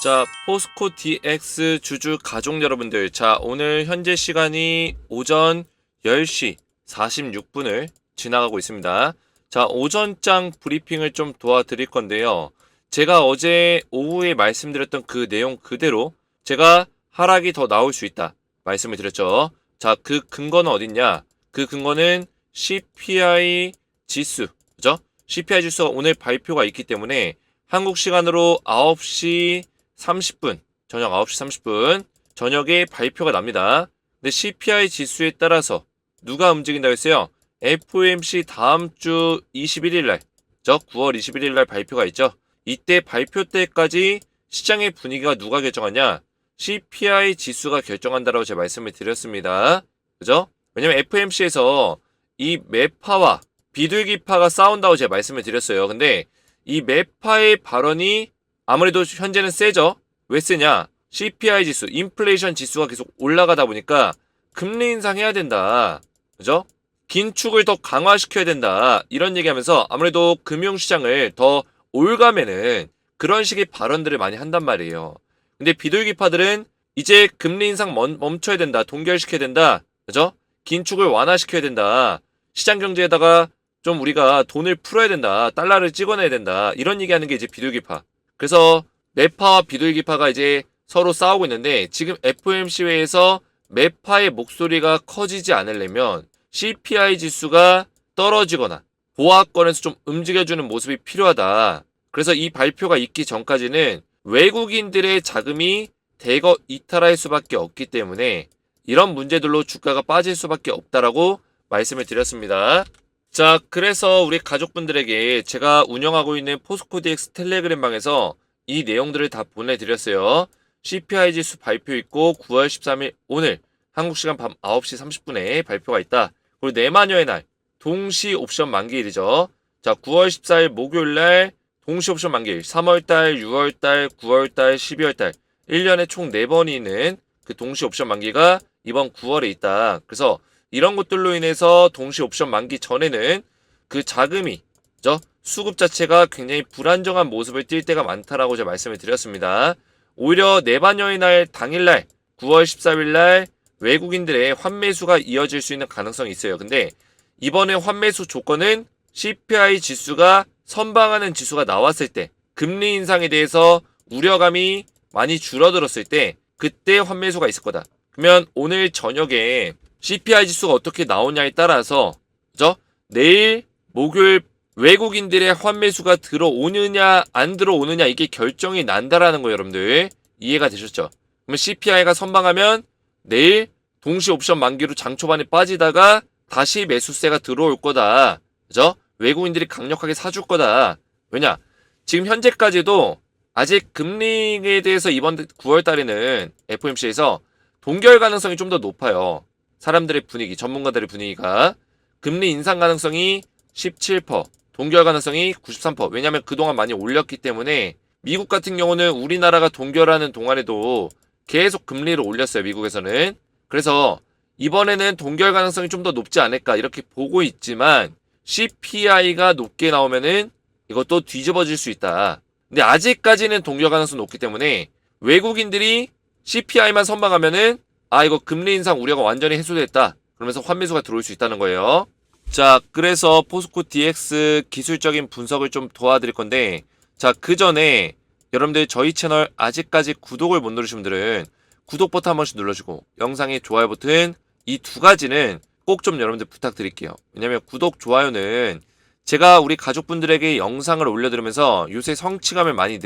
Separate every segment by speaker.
Speaker 1: 자, 포스코 DX 주주 가족 여러분들, 자, 오늘 현재 시간이 오전 10시 46분을 지나가고 있습니다. 자, 오전장 브리핑을 좀 도와드릴 건데요. 제가 어제 오후에 말씀드렸던 그 내용 그대로 제가 하락이 더 나올 수 있다 말씀을 드렸죠. 자, 그 근거는 어딨냐? 그 근거는 CPI 지수, 그죠? CPI 지수가 오늘 발표가 있기 때문에 한국 시간으로 9시 30분, 저녁 9시 30분, 저녁에 발표가 납니다. 근데 CPI 지수에 따라서 누가 움직인다고 했어요? FOMC 다음 주 21일 날, 9월 21일 날 발표가 있죠. 이때 발표 때까지 시장의 분위기가 누가 결정하냐? CPI 지수가 결정한다라고 제가 말씀을 드렸습니다. 그죠? 왜냐면 FOMC에서 이 매파와 비둘기파가 싸운다고 제가 말씀을 드렸어요. 근데 이 매파의 발언이 아무래도 현재는 세죠. 왜 세냐? CPI 지수, 인플레이션 지수가 계속 올라가다 보니까 금리 인상해야 된다. 그죠? 긴축을 더 강화시켜야 된다. 이런 얘기하면서 아무래도 금융시장을 더 올가매는 그런 식의 발언들을 많이 한단 말이에요. 근데 비둘기파들은 이제 금리 인상 멈춰야 된다. 동결시켜야 된다. 그죠? 긴축을 완화시켜야 된다. 시장 경제에다가 좀 우리가 돈을 풀어야 된다. 달러를 찍어내야 된다. 이런 얘기하는 게 이제 비둘기파. 그래서 매파와 비둘기파가 이제 서로 싸우고 있는데 지금 FOMC 회에서 매파의 목소리가 커지지 않으려면 CPI 지수가 떨어지거나 보합권에서 좀 움직여주는 모습이 필요하다. 그래서 이 발표가 있기 전까지는 외국인들의 자금이 대거 이탈할 수밖에 없기 때문에 이런 문제들로 주가가 빠질 수밖에 없다라고 말씀을 드렸습니다. 자, 그래서 우리 가족분들에게 제가 운영하고 있는 포스코 DX 텔레그램 방에서 이 내용들을 다 보내드렸어요. CPI 지수 발표 있고 9월 13일 오늘 한국시간 밤 9시 30분에 발표가 있다. 그리고 내마녀의 날 동시 옵션 만기일이죠. 자, 9월 14일 목요일날 동시 옵션 만기일, 3월달, 6월달, 9월달, 12월달 1년에 총 4번이 있는 그 동시 옵션 만기가 이번 9월에 있다. 그래서 이런 것들로 인해서 동시 옵션 만기 전에는 그 자금이, 수급 자체가 굉장히 불안정한 모습을 띌 때가 많다라고 제가 말씀을 드렸습니다. 오히려 내반여의 날 당일날 9월 14일 날 외국인들의 환매수가 이어질 수 있는 가능성이 있어요. 근데 이번에 환매수 조건은 CPI 지수가 선방하는 지수가 나왔을 때, 금리 인상에 대해서 우려감이 많이 줄어들었을 때 그때 환매수가 있을 거다. 그러면 오늘 저녁에 CPI 지수가 어떻게 나오냐에 따라서, 내일 목요일 외국인들의 환매수가 들어오느냐 안 들어오느냐 이게 결정이 난다라는 거예요. 여러분들 이해가 되셨죠? 그러면 CPI가 선방하면 내일 동시 옵션 만기로 장 초반에 빠지다가 다시 매수세가 들어올 거다. 그죠? 외국인들이 강력하게 사줄 거다. 왜냐? 지금 현재까지도 아직 금리에 대해서 이번 9월 달에는 FOMC에서 동결 가능성이 좀 더 높아요. 사람들의 분위기, 전문가들의 분위기가. 금리 인상 가능성이 17%, 동결 가능성이 93%. 왜냐하면 그동안 많이 올렸기 때문에 미국 같은 경우는 우리나라가 동결하는 동안에도 계속 금리를 올렸어요. 미국에서는. 그래서 이번에는 동결 가능성이 좀 더 높지 않을까 이렇게 보고 있지만 CPI가 높게 나오면은 이것도 뒤집어질 수 있다. 근데 아직까지는 동결 가능성이 높기 때문에 외국인들이 CPI만 선방하면은 이거 금리 인상 우려가 완전히 해소됐다. 그러면서 환매수가 들어올 수 있다는 거예요. 자, 그래서 포스코 DX 기술적인 분석을 좀 도와드릴 건데, 자, 그 전에 여러분들 저희 채널 아직까지 구독을 못 누르신 분들은 구독 버튼 한 번씩 눌러주고 영상의 좋아요 버튼 이 두 가지는 꼭 좀 여러분들 부탁드릴게요. 왜냐면 구독, 좋아요는 제가 우리 가족분들에게 영상을 올려드리면서 요새 성취감을 많이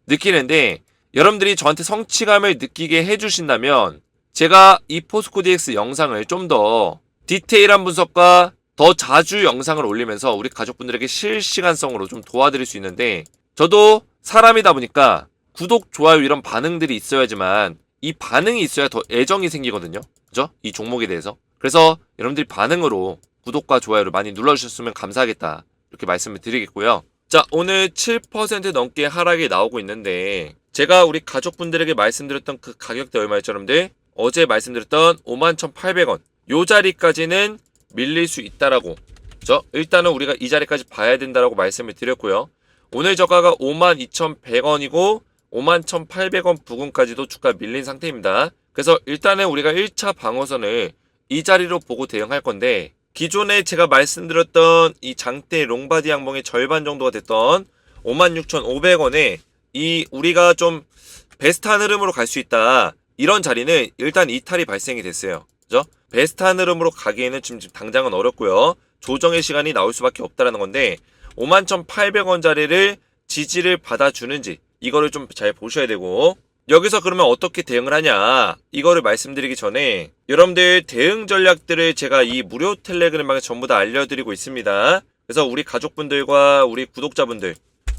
Speaker 1: 느끼는데 여러분들이 저한테 성취감을 느끼게 해주신다면 제가 이 포스코 DX 영상을 좀 더 디테일한 분석과 더 자주 영상을 올리면서 우리 가족분들에게 실시간성으로 좀 도와드릴 수 있는데 저도 사람이다 보니까 구독, 좋아요 이런 반응들이 있어야지만 이 반응이 있어야 더 애정이 생기거든요. 그죠? 이 종목에 대해서. 그래서 여러분들이 반응으로 구독과 좋아요를 많이 눌러주셨으면 감사하겠다. 이렇게 말씀을 드리겠고요. 자, 오늘 7% 넘게 하락이 나오고 있는데 제가 우리 가족분들에게 말씀드렸던 그 가격대 얼마였죠, 여러분들? 어제 말씀드렸던 51,800원. 요 자리까지는 밀릴 수 있다라고. 일단은 우리가 이 자리까지 봐야 된다라고 말씀을 드렸고요. 오늘 저가가 52,100원이고 51,800원 부근까지도 주가 밀린 상태입니다. 그래서 일단은 우리가 1차 방어선을 이 자리로 보고 대응할 건데, 기존에 제가 말씀드렸던 이 장대 롱바디 양봉의 절반 정도가 됐던 56,500원에 이 우리가 좀 베스트한 흐름으로 갈 수 있다, 이런 자리는 일단 이탈이 발생이 됐어요. 그죠? 베스트한 흐름으로 가기에는 지금 당장은 어렵고요. 조정의 시간이 나올 수밖에 없다라는 건데, 51,800원 자리를 지지를 받아주는지 이거를 좀 잘 보셔야 되고, 여기서 그러면 어떻게 대응을 하냐, 이거를 말씀드리기 전에 여러분들 대응 전략들을 제가 이 무료 텔레그램방에 전부 다 알려드리고 있습니다. 그래서 우리 가족분들과 우리 구독자분들,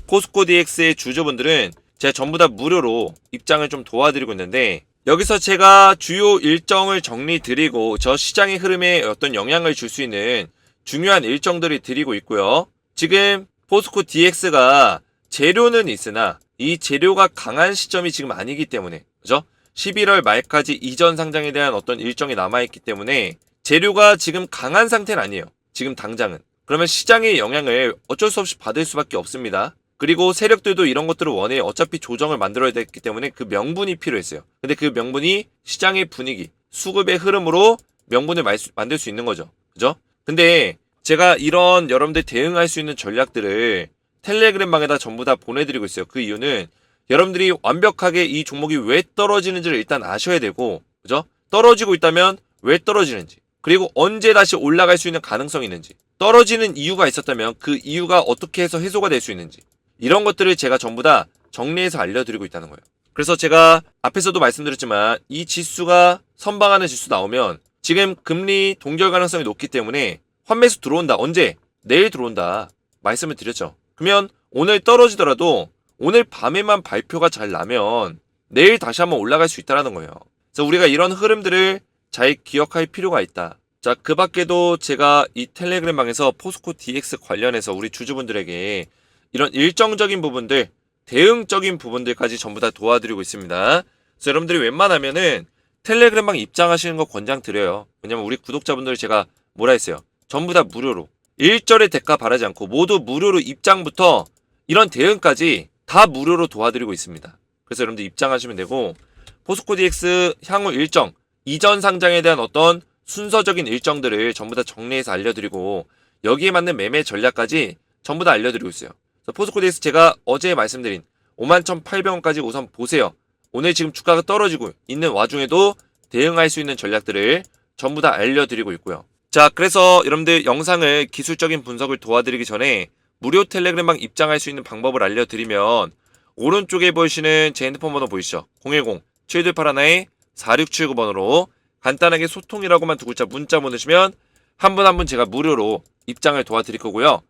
Speaker 1: 포스코 DX의 주주분들은 제가 전부 다 무료로 입장을 좀 도와드리고 있는데, 여기서 제가 주요 일정을 정리 드리고 저 시장의 흐름에 어떤 영향을 줄 수 있는 중요한 일정들을 드리고 있고요. 지금 포스코 DX가 재료는 있으나 이 재료가 강한 시점이 지금 아니기 때문에, 그죠? 11월 말까지 이전 상장에 대한 어떤 일정이 남아있기 때문에 재료가 지금 강한 상태는 아니에요. 지금 당장은. 그러면 시장의 영향을 어쩔 수 없이 받을 수밖에 없습니다. 그리고 세력들도 이런 것들을 원해. 어차피 조정을 만들어야 됐기 때문에 그 명분이 필요했어요. 근데 그 명분이 시장의 분위기, 수급의 흐름으로 명분을 만들 수 있는 거죠. 그죠? 근데 제가 이런 여러분들 대응할 수 있는 전략들을 텔레그램방에다 전부 다 보내드리고 있어요. 그 이유는 여러분들이 완벽하게 이 종목이 왜 떨어지는지를 일단 아셔야 되고, 그죠? 떨어지고 있다면 왜 떨어지는지, 그리고 언제 다시 올라갈 수 있는 가능성이 있는지, 떨어지는 이유가 있었다면 그 이유가 어떻게 해서 해소가 될 수 있는지, 이런 것들을 제가 전부 다 정리해서 알려드리고 있다는 거예요. 그래서 제가 앞에서도 말씀드렸지만 이 지수가 선방하는 지수 나오면 지금 금리 동결 가능성이 높기 때문에 환매수 들어온다. 언제? 내일 들어온다. 말씀을 드렸죠. 그러면 오늘 떨어지더라도 오늘 밤에만 발표가 잘 나면 내일 다시 한번 올라갈 수 있다는 거예요. 그래서 우리가 이런 흐름들을 잘 기억할 필요가 있다. 자, 그 밖에도 제가 이 텔레그램 방에서 포스코 DX 관련해서 우리 주주분들에게 이런 일정적인 부분들, 대응적인 부분들까지 전부 다 도와드리고 있습니다. 그래서 여러분들이 웬만하면은 텔레그램 방 입장하시는 거 권장드려요. 왜냐면 우리 구독자분들 제가 뭐라 했어요? 전부 다 무료로. 일절의 대가 바라지 않고 모두 무료로 입장부터 이런 대응까지 다 무료로 도와드리고 있습니다. 그래서 여러분들 입장하시면 되고, 포스코 DX 향후 일정, 이전 상장에 대한 어떤 순서적인 일정들을 전부 다 정리해서 알려드리고 여기에 맞는 매매 전략까지 전부 다 알려드리고 있어요. 그래서 포스코 DX 제가 어제 말씀드린 51,800원까지 우선 보세요. 오늘 지금 주가가 떨어지고 있는 와중에도 대응할 수 있는 전략들을 전부 다 알려드리고 있고요. 자, 그래서 여러분들 영상을 기술적인 분석을 도와드리기 전에 무료 텔레그램방 입장할 수 있는 방법을 알려드리면, 오른쪽에 보이시는 제 핸드폰 번호 보이시죠? 010-7281-4679번으로 간단하게 소통이라고만 두 글자 문자 보내시면 한 분 한 분 제가 무료로 입장을 도와드릴 거고요.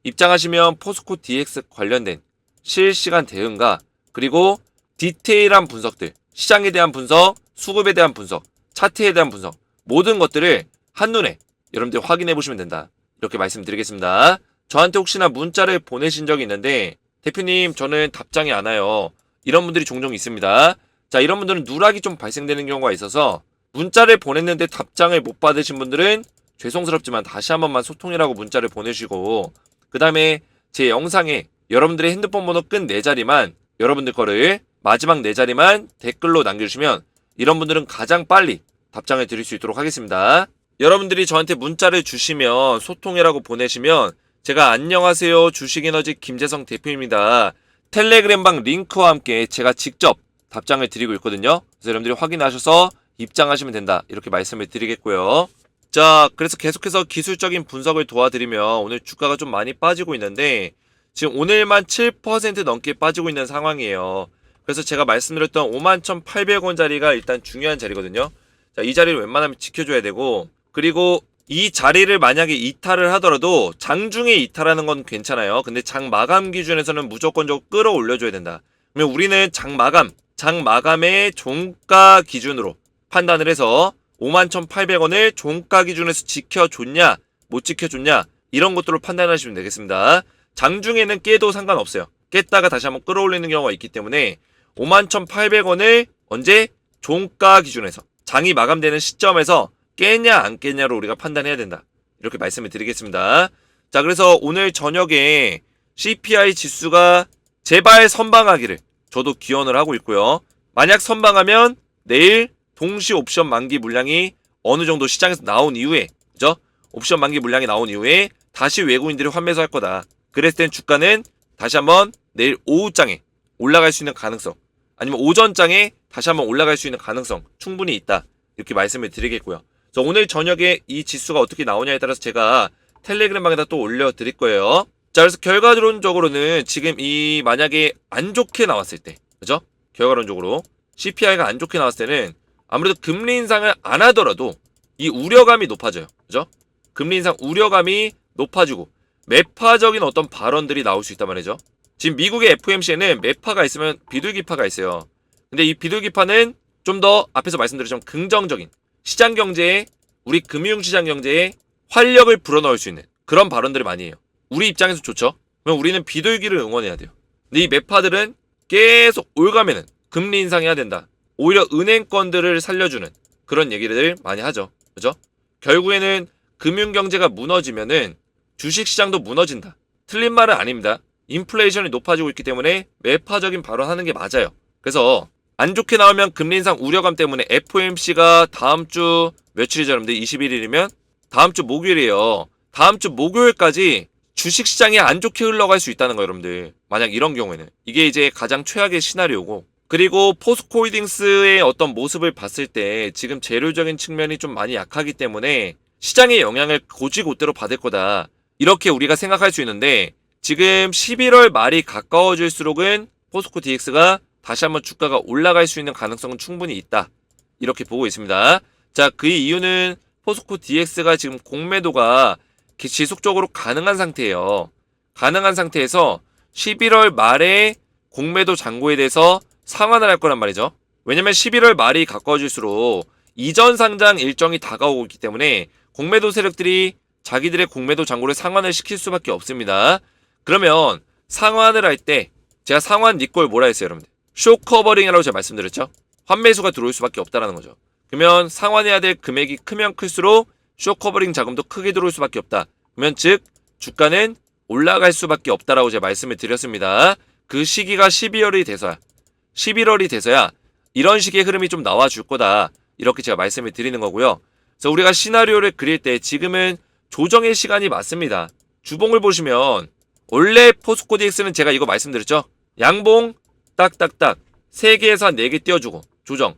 Speaker 1: 입장하시면 포스코 DX 관련된 실시간 대응과 그리고 디테일한 분석들, 시장에 대한 분석, 수급에 대한 분석, 차트에 대한 분석, 모든 것들을 한눈에 여러분들 확인해 보시면 된다. 이렇게 말씀드리겠습니다. 저한테 혹시나 문자를 보내신 적이 있는데, 대표님 저는 답장이 안 와요, 이런 분들이 종종 있습니다. 자, 이런 분들은 누락이 좀 발생되는 경우가 있어서 문자를 보냈는데 답장을 못 받으신 분들은 죄송스럽지만 다시 한 번만 소통이라고 문자를 보내시고, 그 다음에 제 영상에 여러분들의 핸드폰 번호 끝 4자리만, 여러분들 거를 마지막 4자리만 댓글로 남겨주시면 이런 분들은 가장 빨리 답장을 드릴 수 있도록 하겠습니다. 여러분들이 저한테 문자를 주시면, 소통이라고 보내시면 제가 안녕하세요 주식에너지 김재성 대표입니다, 텔레그램방 링크와 함께 제가 직접 답장을 드리고 있거든요. 그래서 여러분들이 확인하셔서 입장하시면 된다, 이렇게 말씀을 드리겠고요. 자, 그래서 계속해서 기술적인 분석을 도와드리면 오늘 주가가 좀 많이 빠지고 있는데 지금 오늘만 7% 넘게 빠지고 있는 상황이에요. 그래서 제가 말씀드렸던 51,800원 자리가 일단 중요한 자리거든요. 자, 이 자리를 웬만하면 지켜줘야 되고, 그리고 이 자리를 만약에 이탈을 하더라도 장중에 이탈하는 건 괜찮아요. 근데 장 마감 기준에서는 무조건적으로 끌어올려줘야 된다. 그러면 우리는 장 마감의 종가 기준으로 판단을 해서 51,800원을 종가 기준에서 지켜줬냐 못 지켜줬냐, 이런 것들로 판단하시면 되겠습니다. 장중에는 깨도 상관없어요. 깼다가 다시 한번 끌어올리는 경우가 있기 때문에 51,800원을 언제? 종가 기준에서, 장이 마감되는 시점에서 깼냐 안 깼냐로 우리가 판단해야 된다, 이렇게 말씀을 드리겠습니다. 자, 그래서 오늘 저녁에 CPI 지수가 제발 선방하기를, 저도 기원을 하고 있고요. 만약 선방하면 내일 동시 옵션 만기 물량이 어느 정도 시장에서 나온 이후에, 그죠? 옵션 만기 물량이 나온 이후에 다시 외국인들이 환매수할 거다. 그랬을 땐 주가는 다시 한번 내일 오후장에 올라갈 수 있는 가능성, 아니면 오전장에 다시 한번 올라갈 수 있는 가능성 충분히 있다. 이렇게 말씀을 드리겠고요. 그래서 오늘 저녁에 이 지수가 어떻게 나오냐에 따라서 제가 텔레그램방에다 또 올려드릴 거예요. 자, 그래서 결과론적으로는 지금 이 만약에 안 좋게 나왔을 때, 그죠? 결과론적으로 CPI가 안 좋게 나왔을 때는 아무래도 금리 인상을 안 하더라도 이 우려감이 높아져요. 그죠? 금리 인상 우려감이 높아지고 매파적인 어떤 발언들이 나올 수 있단 말이죠. 지금 미국의 FOMC에는 매파가 있으면 비둘기파가 있어요. 근데 이 비둘기파는 좀 더 앞에서 말씀드렸지만 긍정적인 시장 경제에, 우리 금융시장 경제에 활력을 불어넣을 수 있는 그런 발언들을 많이 해요. 우리 입장에서 좋죠. 그럼 우리는 비둘기를 응원해야 돼요. 근데 이 매파들은 계속 올가면은 금리 인상해야 된다. 오히려 은행권들을 살려주는 그런 얘기를 많이 하죠. 그죠? 결국에는 금융경제가 무너지면은 주식시장도 무너진다. 틀린 말은 아닙니다. 인플레이션이 높아지고 있기 때문에 매파적인 발언하는 게 맞아요. 그래서 안 좋게 나오면 금리 인상 우려감 때문에 FOMC가 다음 주 며칠이죠, 여러분들? 21일이면 다음 주 목요일이에요. 다음 주 목요일까지 주식시장이 안 좋게 흘러갈 수 있다는 거예요, 여러분들. 만약 이런 경우에는. 이게 이제 가장 최악의 시나리오고, 그리고 포스코홀딩스의 어떤 모습을 봤을 때 지금 재료적인 측면이 좀 많이 약하기 때문에 시장의 영향을 곧이곧대로 받을 거다. 이렇게 우리가 생각할 수 있는데 지금 11월 말이 가까워질수록은 포스코 DX가 다시 한번 주가가 올라갈 수 있는 가능성은 충분히 있다. 이렇게 보고 있습니다. 자, 그 이유는 포스코 DX가 지금 공매도가 지속적으로 가능한 상태예요. 가능한 상태에서 11월 말에 공매도 잔고에 대해서 상환을 할 거란 말이죠. 왜냐면 11월 말이 가까워질수록 이전 상장 일정이 다가오고 있기 때문에 공매도 세력들이 자기들의 공매도 잔고를 상환을 시킬 수밖에 없습니다. 그러면 상환을 할 때 제가 상환 니꼴 뭐라 했어요, 여러분들? 쇼커버링이라고 제가 말씀드렸죠. 환매수가 들어올 수밖에 없다라는 거죠. 그러면 상환해야 될 금액이 크면 클수록 쇼커버링 자금도 크게 들어올 수밖에 없다. 그러면 즉 주가는 올라갈 수밖에 없다라고 제가 말씀을 드렸습니다. 그 시기가 11월이 돼서야 이런 식의 흐름이 좀 나와줄 거다. 이렇게 제가 말씀을 드리는 거고요. 그래서 우리가 시나리오를 그릴 때 지금은 조정의 시간이 맞습니다. 주봉을 보시면 원래 포스코 DX는 제가 이거 말씀드렸죠. 양봉 딱딱딱 3개에서 4개 띄워주고 조정,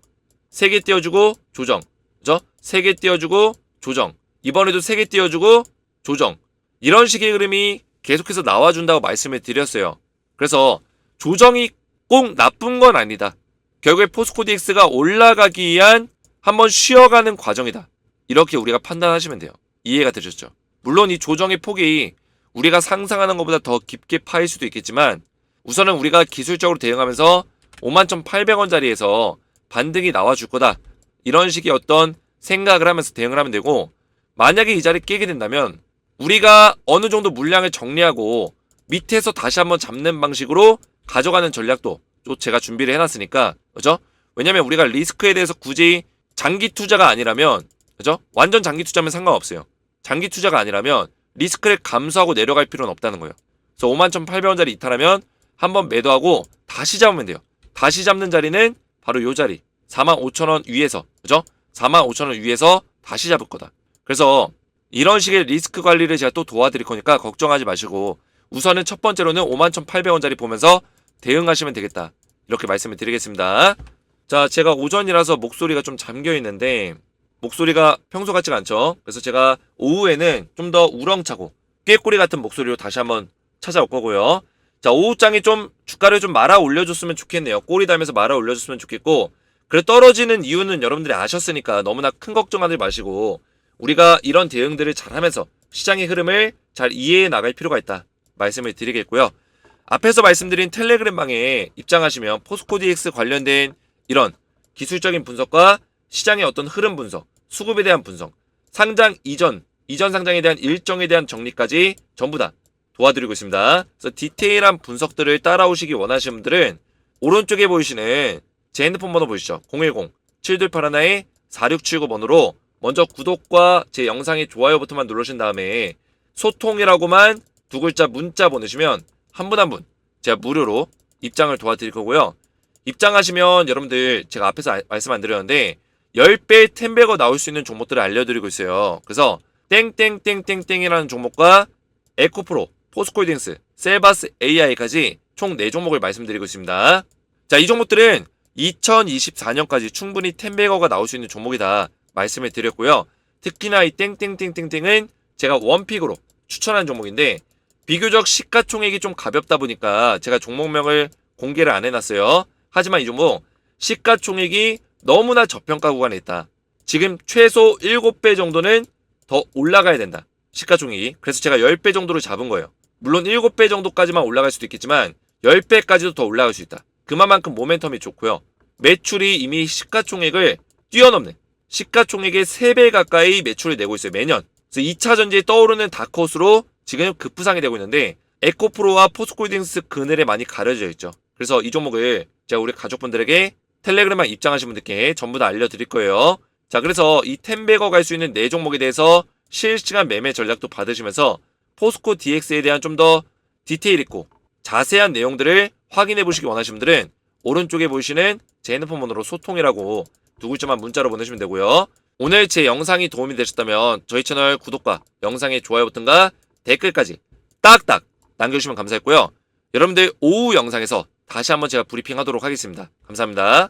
Speaker 1: 3개 띄워주고 조정, 그죠? 3개 띄워주고 조정, 이번에도 3개 띄워주고 조정, 이런 식의 흐름이 계속해서 나와준다고 말씀을 드렸어요. 그래서 조정이 꼭 나쁜 건 아니다. 결국에 포스코 DX가 올라가기 위한 한번 쉬어가는 과정이다. 이렇게 우리가 판단하시면 돼요. 이해가 되셨죠? 물론 이 조정의 폭이 우리가 상상하는 것보다 더 깊게 파일 수도 있겠지만 우선은 우리가 기술적으로 대응하면서 51,800원짜리에서 반등이 나와줄 거다. 이런 식의 어떤 생각을 하면서 대응을 하면 되고, 만약에 이 자리 깨게 된다면 우리가 어느 정도 물량을 정리하고 밑에서 다시 한번 잡는 방식으로 가져가는 전략도 또 제가 준비를 해놨으니까, 그죠? 왜냐면 우리가 리스크에 대해서 굳이 장기 투자가 아니라면, 그죠? 완전 장기 투자면 상관없어요. 장기 투자가 아니라면 리스크를 감수하고 내려갈 필요는 없다는 거예요. 그래서 51,800원짜리 이탈하면 한번 매도하고 다시 잡으면 돼요. 다시 잡는 자리는 바로 요 자리 45,000원 위에서, 그죠? 45,000원 위에서 다시 잡을 거다. 그래서 이런 식의 리스크 관리를 제가 또 도와드릴 거니까 걱정하지 마시고 우선은 첫 번째로는 51,800원짜리 보면서 대응하시면 되겠다. 이렇게 말씀을 드리겠습니다. 자, 제가 오전이라서 목소리가 좀 잠겨 있는데 목소리가 평소 같지가 않죠. 그래서 제가 오후에는 좀 더 우렁차고 꾀꼬리 같은 목소리로 다시 한번 찾아올 거고요. 자, 오후장에 좀 주가를 좀 말아 올려줬으면 좋겠네요. 꼬리 달면서 말아 올려줬으면 좋겠고, 그래 떨어지는 이유는 여러분들이 아셨으니까 너무나 큰 걱정하지 마시고 우리가 이런 대응들을 잘하면서 시장의 흐름을 잘 이해해 나갈 필요가 있다 말씀을 드리겠고요. 앞에서 말씀드린 텔레그램 방에 입장하시면 포스코 DX 관련된 이런 기술적인 분석과 시장의 어떤 흐름 분석, 수급에 대한 분석, 상장 이전 상장에 대한 일정에 대한 정리까지 전부 다 도와드리고 있습니다. 그래서 디테일한 분석들을 따라오시기 원하시는 분들은 오른쪽에 보이시는 제 핸드폰 번호 보이시죠? 010-7281-4679 번호로 먼저 구독과 제 영상의 좋아요 버튼만 누르신 다음에 소통이라고만 두 글자 문자 보내시면 한 분 한 분 제가 무료로 입장을 도와드릴 거고요. 입장하시면 여러분들 제가 앞에서 말씀 안 드렸는데 10배 텐베거 나올 수 있는 종목들을 알려드리고 있어요. 그래서 땡땡땡땡땡이라는 종목과 에코프로, 포스코홀딩스, 셀바스 AI까지 총 4종목을 말씀드리고 있습니다. 자, 이 종목들은 2024년까지 충분히 텐베거가 나올 수 있는 종목이다 말씀을 드렸고요. 특히나 이 땡땡땡땡땡은 제가 원픽으로 추천한 종목인데 비교적 시가총액이 좀 가볍다 보니까 제가 종목명을 공개를 안 해놨어요. 하지만 이 종목 시가총액이 너무나 저평가 구간에 있다. 지금 최소 7배 정도는 더 올라가야 된다. 시가총액이. 그래서 제가 10배 정도를 잡은 거예요. 물론 7배 정도까지만 올라갈 수도 있겠지만 10배까지도 더 올라갈 수 있다. 그만큼 모멘텀이 좋고요. 매출이 이미 시가총액을 뛰어넘는 시가총액의 3배 가까이 매출을 내고 있어요. 매년. 그래서 2차 전지에 떠오르는 다크호스로 지금 급부상이 되고 있는데 에코프로와 포스코홀딩스 그늘에 많이 가려져 있죠. 그래서 이 종목을 제가 우리 가족분들에게 텔레그램만 입장하신 분들께 전부 다 알려드릴 거예요. 자, 그래서 이 텐베거 갈 수 있는 4종목에 대해서 실시간 매매 전략도 받으시면서 포스코 DX에 대한 좀 더 디테일 있고 자세한 내용들을 확인해 보시기 원하시는 분들은 오른쪽에 보이시는 제 핸드폰 번호로 소통이라고 2글자만 문자로 보내시면 되고요. 오늘 제 영상이 도움이 되셨다면 저희 채널 구독과 영상의 좋아요 버튼과 댓글까지 딱딱 남겨주시면 감사했고요. 여러분들 오후 영상에서 다시 한번 제가 브리핑하도록 하겠습니다. 감사합니다.